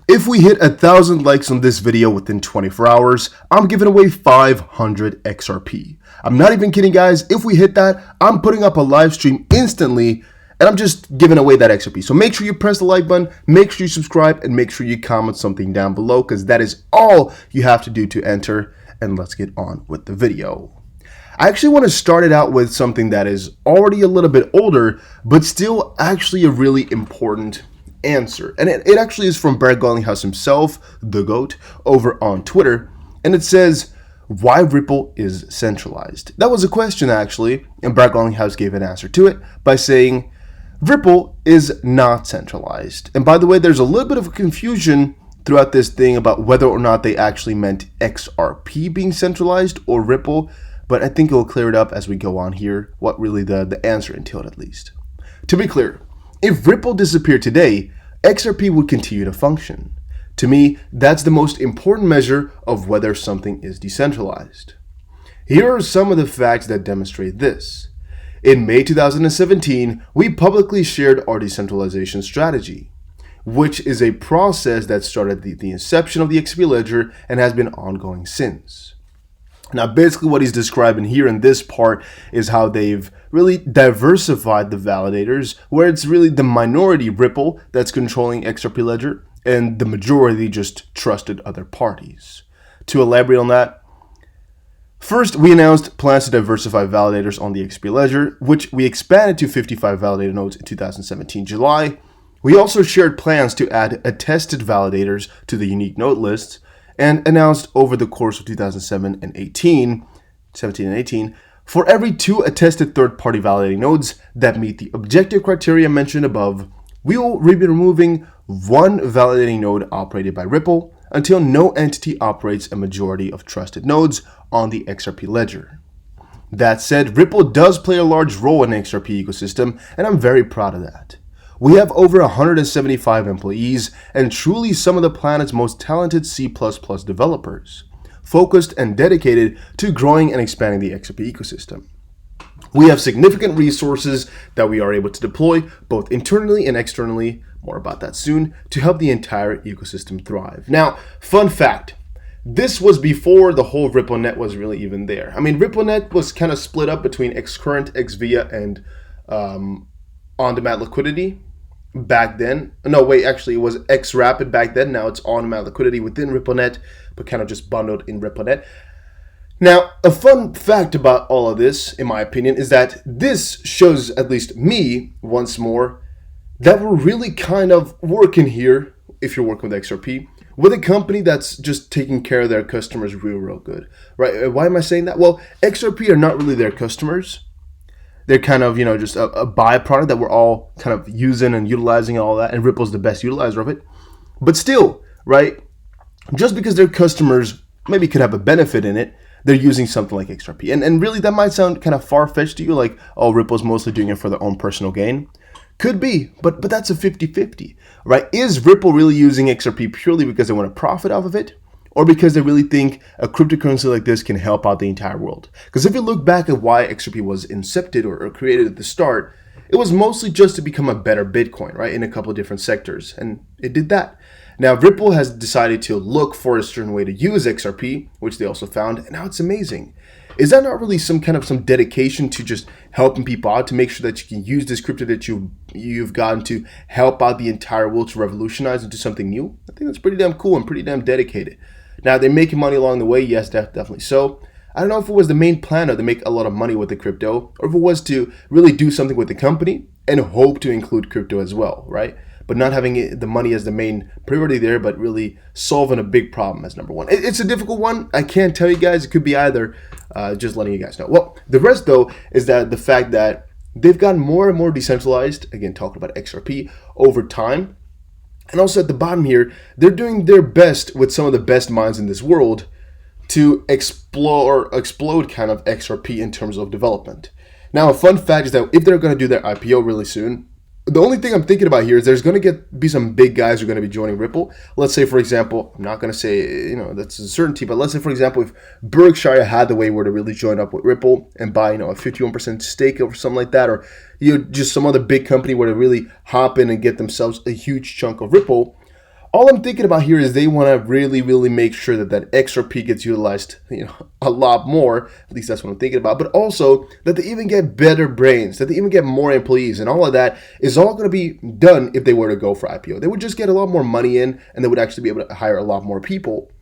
If we hit 1,000 likes on this video within 24 hours, I'm giving away 500 XRP. I'm not even kidding, guys. If we hit that, I'm putting up a live stream instantly, and I'm just giving away that XRP. So make sure you press the like button, make sure you subscribe, and make sure you comment something down below, because that is all you have to do to enter. And let's get on with the video. I actually want to start it out with something that is already a little bit older, but still actually a really important answer. And it actually is from Brad Garlinghouse himself, the GOAT, over on Twitter. And it says, why Ripple is centralized. That was a question, actually, and Brad Garlinghouse gave an answer to it by saying, Ripple is not centralized. And by the way, there's a little bit of confusion throughout this thing about whether or not they actually meant XRP being centralized or Ripple, but I think it will clear it up as we go on here, what really the answer entailed at least. To be clear, if Ripple disappeared today, XRP would continue to function. To me, that's the most important measure of whether something is decentralized. Here are some of the facts that demonstrate this. In May 2017, we publicly shared our decentralization strategy, which is a process that started at the inception of the XRP ledger and has been ongoing since. Now, basically what he's describing here in this part is how they've really diversified the validators, where it's really the minority Ripple that's controlling XRP ledger and the majority just trusted other parties. To elaborate on that, first, we announced plans to diversify validators on the XRP ledger, which we expanded to 55 validator nodes in 2017 July. We also shared plans to add attested validators to the unique node lists and announced over the course of 2017 and 18, for every 2 attested third-party validating nodes that meet the objective criteria mentioned above, we will be removing 1 validating node operated by Ripple until no entity operates a majority of trusted nodes on the XRP ledger. That said, Ripple does play a large role in the XRP ecosystem, and I'm very proud of that. We have over 175 employees and truly some of the planet's most talented C++ developers, focused and dedicated to growing and expanding the XRP ecosystem. We have significant resources that we are able to deploy both internally and externally, more about that soon, to help the entire ecosystem thrive. Now, fun fact, this was before the whole RippleNet was really even there. I mean, RippleNet was kind of split up between Xcurrent, XVIA, and on-demand liquidity back then. No, wait, actually it was XRapid back then. Now it's on-demand liquidity within RippleNet, but kind of just bundled in RippleNet. Now, a fun fact about all of this, in my opinion, is that this shows, at least me, once more, that we're really kind of working here, if you're working with XRP, with a company that's just taking care of their customers real good, right? Why am I saying that? Well, XRP are not really their customers. They're kind of, just a byproduct that we're all kind of using and utilizing and all that, and Ripple's the best utilizer of it. But still, right, just because their customers maybe could have a benefit in it, they're using something like XRP. And really, that might sound kind of far-fetched to you, like, oh, Ripple's mostly doing it for their own personal gain. Could be, but that's a 50-50, right? Is Ripple really using XRP purely because they want to profit off of it? Or because they really think a cryptocurrency like this can help out the entire world? Because if you look back at why XRP was incepted or created at the start, it was mostly just to become a better Bitcoin, right, in a couple of different sectors, and it did that. Now, Ripple has decided to look for a certain way to use XRP, which they also found, and now it's amazing. Is that not really some dedication to just helping people out, to make sure that you can use this crypto that you've gotten to help out the entire world, to revolutionize into something new? I think that's pretty damn cool and pretty damn dedicated. Now, they're making money along the way. Yes, definitely so. I don't know if it was the main plan to make a lot of money with the crypto, or if it was to really do something with the company and hope to include crypto as well, right? But not having the money as the main priority there, but really solving a big problem as number one. It's a difficult one. I can't tell you guys. It could be either. Just letting you guys know. Well, the rest, though, is that the fact that they've gotten more and more decentralized, again, talking about XRP, over time. And also at the bottom here, they're doing their best with some of the best minds in this world to explode kind of XRP in terms of development. Now, a fun fact is that if they're going to do their IPO really soon, the only thing I'm thinking about here is there's going to be some big guys who are going to be joining Ripple. Let's say, for example, I'm not going to say, that's a certainty, but let's say, for example, if Berkshire Hathaway were to really join up with Ripple and buy, a 51% stake or something like that, or, just some other big company were to really hop in and get themselves a huge chunk of Ripple, All I'm thinking about here is they want to really make sure that that XRP gets utilized, a lot more. At least that's what I'm thinking about. But also that they even get better brains, that they even get more employees, and all of that is all going to be done if they were to go for IPO. They would just get a lot more money in, and they would actually be able to hire a lot more people.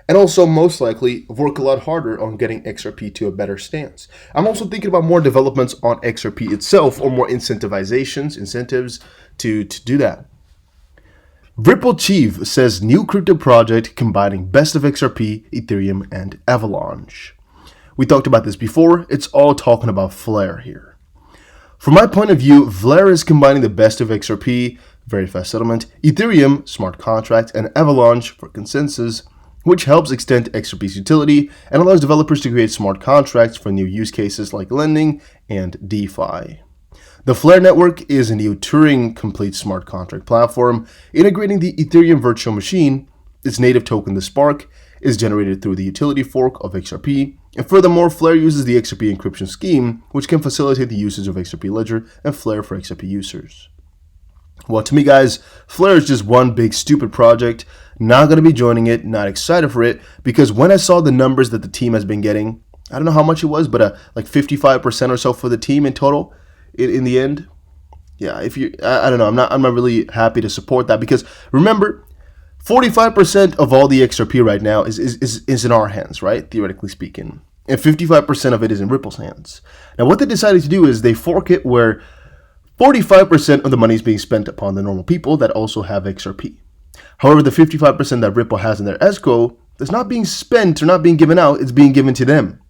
And also, most likely, work a lot harder on getting XRP to a better stance. I'm also thinking about more developments on XRP itself, or more incentives to do that. Ripple Chief says new crypto project combining best of XRP, Ethereum, and Avalanche. We talked about this before. It's all talking about Flare here. From my point of view, Flare is combining the best of XRP, very fast settlement, Ethereum, smart contracts, and Avalanche for consensus, which helps extend XRP's utility and allows developers to create smart contracts for new use cases like lending and DeFi. The Flare network is a new Turing-complete smart contract platform integrating the Ethereum virtual machine. Its native token, the Spark, is generated through the utility fork of XRP, and furthermore, Flare uses the XRP encryption scheme, which can facilitate the usage of XRP Ledger and Flare for XRP users. Well, to me, guys, Flare is just one big stupid project. Not going to be joining it, not excited for it, because when I saw the numbers that the team has been getting, I don't know how much it was, but like 55% or so for the team in total, in the end, yeah, I don't know, I'm not really happy to support that, because remember, 45% of all the XRP right now is in our hands, right? Theoretically speaking, and 55% of it is in Ripple's hands. Now, what they decided to do is they fork it where 45% of the money is being spent upon the normal people that also have XRP. However, the 55% that Ripple has in their escrow is not being spent or not being given out, it's being given to them.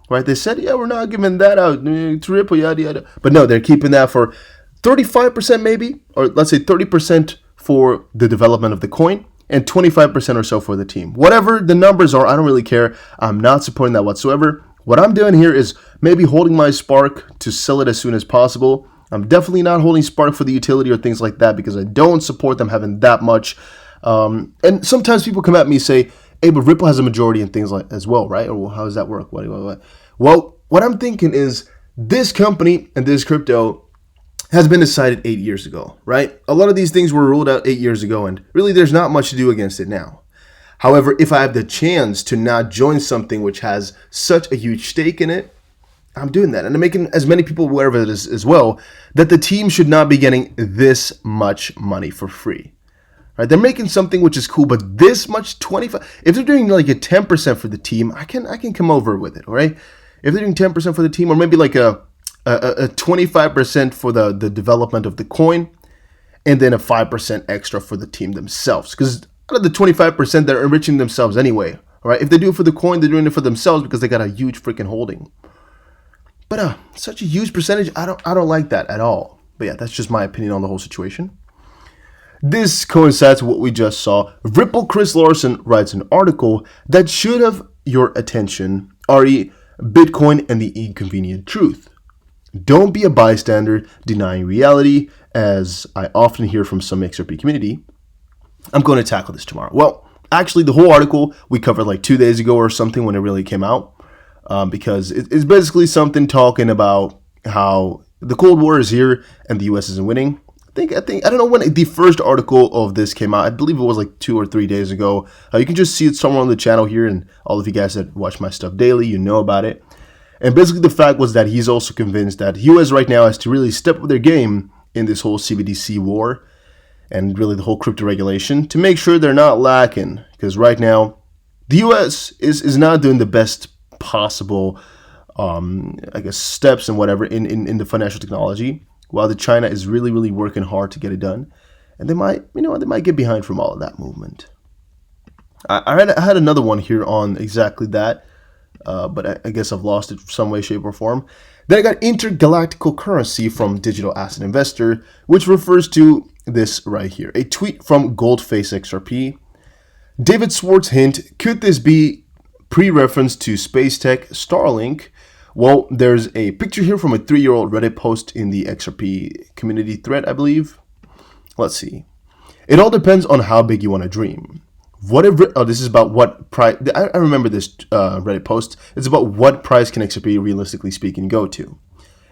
Right? They said, yeah, we're not giving that out to Ripple, yada, yada. But no, they're keeping that for 35% maybe, or let's say 30% for the development of the coin, and 25% or so for the team. Whatever the numbers are, I don't really care. I'm not supporting that whatsoever. What I'm doing here is maybe holding my Spark to sell it as soon as possible. I'm definitely not holding Spark for the utility or things like that, because I don't support them having that much. And sometimes people come at me and say, hey, but Ripple has a majority in things like as well, right? Or how does that work? What? Well, what I'm thinking is this company and this crypto has been decided 8 years ago, right? A lot of these things were ruled out 8 years ago, and really there's not much to do against it now. However, if I have the chance to not join something which has such a huge stake in it, I'm doing that. And I'm making as many people aware of it as well, that the team should not be getting this much money for free. Right? They're making something which is cool, but this much, 25, if they're doing like a 10% for the team, I can come over with it, all right? If they're doing 10% for the team, or maybe like a 25% for the development of the coin, and then a 5% extra for the team themselves. Because out of the 25%, they're enriching themselves anyway, all right? If they do it for the coin, they're doing it for themselves because they got a huge freaking holding. But such a huge percentage, I don't like that at all. But yeah, that's just my opinion on the whole situation. This coincides with what we just saw. Ripple Chris Larson writes an article that should have your attention, re Bitcoin and the inconvenient truth. Don't be a bystander denying reality, as I often hear from some XRP community. I'm going to tackle this tomorrow. Well, actually, the whole article we covered like 2 days ago or something when it really came out, because it's basically something talking about how the Cold War is here and the U.S. isn't winning. I don't know when the first article of this came out. I believe it was like 2 or 3 days ago. You can just see it somewhere on the channel here, and all of you guys that watch my stuff daily, you know about it. And basically the fact was that he's also convinced that U.S. right now has to really step up their game in this whole CBDC war and really the whole crypto regulation to make sure they're not lacking. Because right now, the U.S. is not doing the best possible, steps and whatever in the financial technology, while the China is really working hard to get it done. And they might get behind from all of that movement. I had another one here on exactly that, but I guess I've lost it some way, shape, or form. Then I got intergalactical currency from Digital Asset Investor, which refers to this right here. A tweet from Goldface XRP. David Swartz hint, could this be pre-reference to space tech Starlink? Well, there's a picture here from a 3-year-old Reddit post in the XRP community thread, I believe. Let's see. It all depends on how big you want to dream. What if, this is about what price, I remember this Reddit post. It's about what price can XRP realistically speaking go to.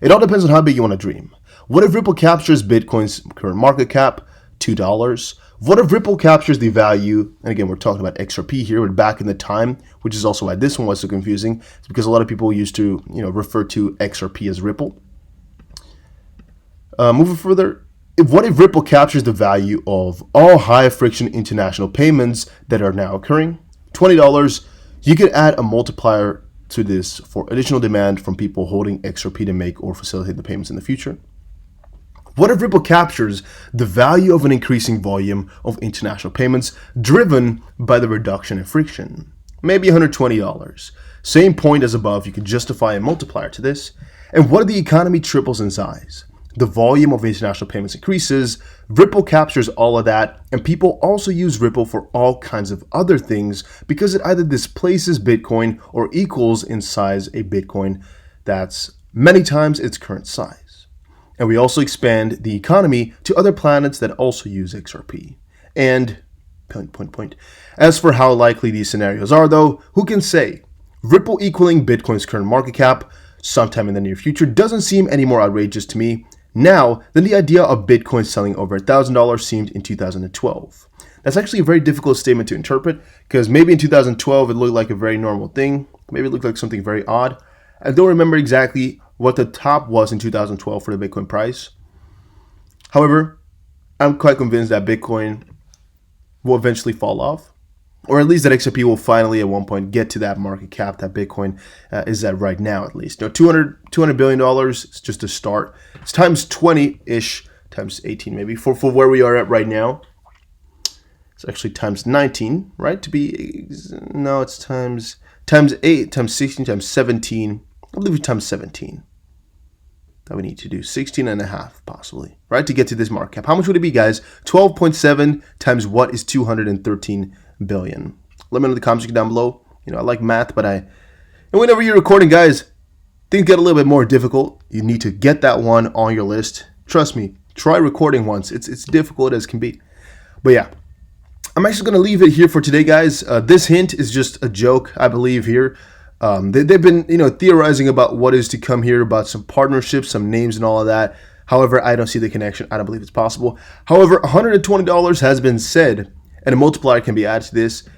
It all depends on how big you want to dream. What if Ripple captures Bitcoin's current market cap, $2? What if Ripple captures the value? And again, we're talking about XRP here, but back in the time, which is also why this one was so confusing. It's because a lot of people used to, refer to XRP as Ripple. Moving further, what if Ripple captures the value of all high friction international payments that are now occurring? $20, you could add a multiplier to this for additional demand from people holding XRP to make or facilitate the payments in the future. What if Ripple captures the value of an increasing volume of international payments driven by the reduction in friction? Maybe $120. Same point as above, you can justify a multiplier to this. And what if the economy triples in size? The volume of international payments increases, Ripple captures all of that, and people also use Ripple for all kinds of other things because it either displaces Bitcoin or equals in size a Bitcoin that's many times its current size. And we also expand the economy to other planets that also use XRP. And point. As for how likely these scenarios are though, who can say? Ripple equaling Bitcoin's current market cap sometime in the near future doesn't seem any more outrageous to me now than the idea of Bitcoin selling over $1,000 seemed in 2012. That's actually a very difficult statement to interpret because maybe in 2012 it looked like a very normal thing. Maybe it looked like something very odd. I don't remember exactly what the top was in 2012 for the Bitcoin price. However, I'm quite convinced that Bitcoin will eventually fall off, or at least that XRP will finally at one point get to that market cap that Bitcoin is at right now, at least. $200 billion is just a start. It's times 20-ish, times 18 maybe, for where we are at right now. It's actually times 19, right? No, it's times 8, times 16, times 17. I believe it's times 17. That we need to do 16 and a half possibly, right? To get to this market cap. How much would it be, guys? 12.7 times what is 213 billion. Let me know in the comments section down below. I like math, and whenever you're recording, guys, things get a little bit more difficult. You need to get that one on your list. Trust me, try recording once. It's difficult as can be. But yeah, I'm actually going to leave it here for today, guys. This hint is just a joke, I believe, here. They've been, theorizing about what is to come here, about some partnerships, some names and all of that. However, I don't see the connection. I don't believe it's possible. However, $120 has been said, and a multiplier can be added to this.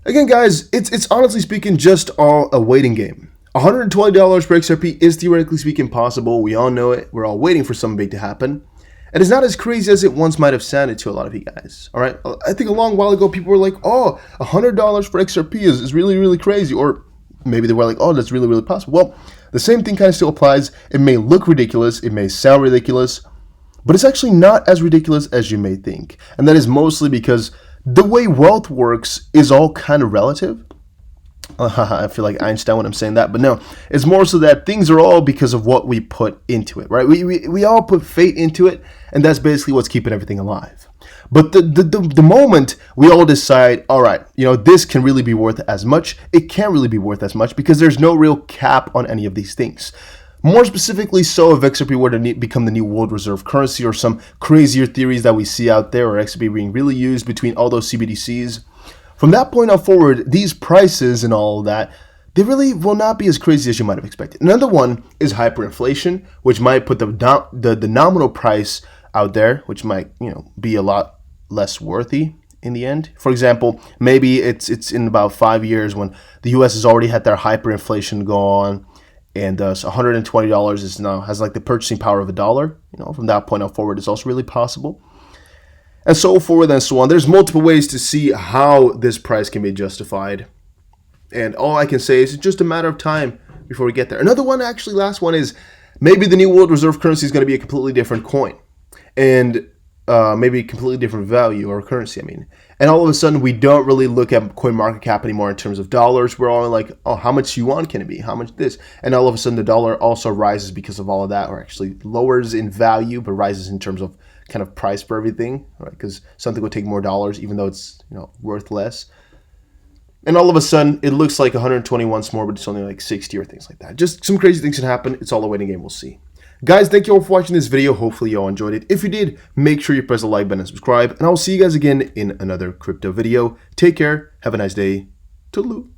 Again, guys, it's honestly speaking just all a waiting game. $120 per XRP is theoretically speaking possible. We all know it. We're all waiting for something big to happen. And it's not as crazy as it once might have sounded to a lot of you guys. All right. I think a long while ago, people were like, oh, $100 for XRP is really, really crazy. Or maybe they were like, oh, that's really, really possible. Well, the same thing kind of still applies. It may look ridiculous. It may sound ridiculous. But it's actually not as ridiculous as you may think. And that is mostly because the way wealth works is all kind of relative. I feel like Einstein when I'm saying that, but no, it's more so that things are all because of what we put into it, right? We all put fate into it, and that's basically what's keeping everything alive. But the moment we all decide, all right, this can really be worth as much, it can't really be worth as much because there's no real cap on any of these things. More specifically, so if XRP were to become the new world reserve currency or some crazier theories that we see out there, or XRP being really used between all those CBDCs, from that point on forward, these prices and all of that, they really will not be as crazy as you might have expected. Another one is hyperinflation, which might put the nominal price out there, which might be a lot less worthy in the end. For example, maybe it's in about 5 years when the US has already had their hyperinflation go on, and so $120 is now has like the purchasing power of $1. From that point on forward, it's also really possible. And so forth and so on. There's multiple ways to see how this price can be justified. And all I can say is it's just a matter of time before we get there. Another one, actually, last one is maybe the new world reserve currency is going to be a completely different coin. And maybe a completely different value or currency, And all of a sudden, we don't really look at coin market cap anymore in terms of dollars. We're all like, oh, how much yuan can it be? How much this? And all of a sudden, the dollar also rises because of all of that, or actually lowers in value, but rises in terms of kind of price for everything, right? Because something would take more dollars, even though it's worth less. And all of a sudden, it looks like 120 once more, but it's only like 60 or things like that. Just some crazy things can happen. It's all a waiting game. We'll see. Guys, thank you all for watching this video. Hopefully you all enjoyed it. If you did, make sure you press the like button and subscribe. And I'll see you guys again in another crypto video. Take care. Have a nice day. Toodaloo.